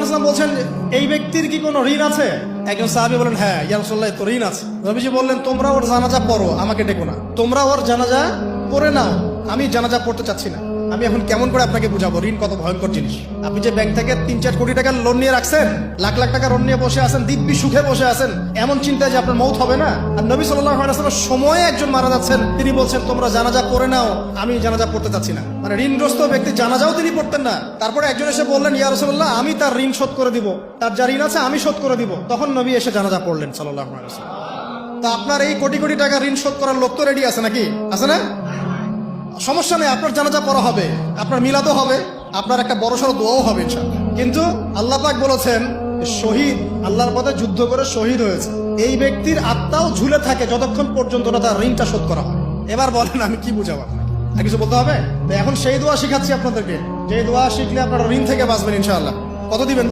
সাল্লাল্লাহু বলছেন এই ব্যক্তির কি কোনো ঋণ আছে? একজন সাহাবী বলেন হ্যাঁ ইয়া রাসূলুল্লাহ তো ঋণ আছে। নবীজি বললেন তোমরা ওর জানাজা পড়ো, আমাকে ডেকো না, তোমরা ওর জানাজা পড়ে নাও, আমি জানাজা পড়তে চাচ্ছি না। আমি এখন কেমন করে আপনাকে বুঝাবো ঋণ কত ভয়ঙ্কর জিনিস। আপনি যে ব্যাংক থেকে 3-4 কোটি টাকার লোন নিয়ে রাখছেন, লাখ লাখ টাকা লোন নিয়ে বসে আছেন, দিব্যি সুখে বসে আছেন, এমন চিন্তায় যে আপনার মৌত হবে না। আর নবী সাল্লাল্লাহু আলাইহি ওয়াসাল্লাম সময়ে একজন মারা যাচ্ছেন, তিনি বলছেন তোমরা জানাজা পড়ে নাও, আমি জানাজা পড়তে চাচ্ছি না। মানে ঋণগ্রস্ত ব্যক্তি জানাজাও তিনি পড়তেন না। তারপরে একজন এসে বললেন ইয়া রাসূলুল্লাহ আমি তার ঋণ শোধ করে দিব, তার যা ঋণ আছে আমি শোধ করে দিব। তখন নবী এসে জানাজা পড়লেন সাল্লাল্লাহু আলাইহি ওয়াসাল্লাম। তা আপনার এই কোটি কোটি টাকা ঋণ শোধ করার লোক তো রেডি আছে নাকি? আছে না? সমস্যা নেই, আপনার জানাজা পড়া হবে, আপনার মিলাদও হবে, আপনার একটা বড়সড় দোয়াও হবে ইনশাআল্লাহ। কিন্তু আল্লাহ পাক বলেছেন শহীদ আল্লাহর পথে যুদ্ধ করে শহীদ হয়েছে, এই ব্যক্তির আত্মাও ঝুলে থাকে যতক্ষণ পর্যন্ত না তার ঋণটা শোধ করা হয়। এবার বলেন আমি কি বুঝাবো, আর কিছু বলতে হবে? এখন সেই দোয়া শিখাচ্ছি আপনাদেরকে, যে দোয়া শিখলে আপনারা ঋণ থেকে বাঁচবেন ইনশাআল্লাহ। কত দিবেন?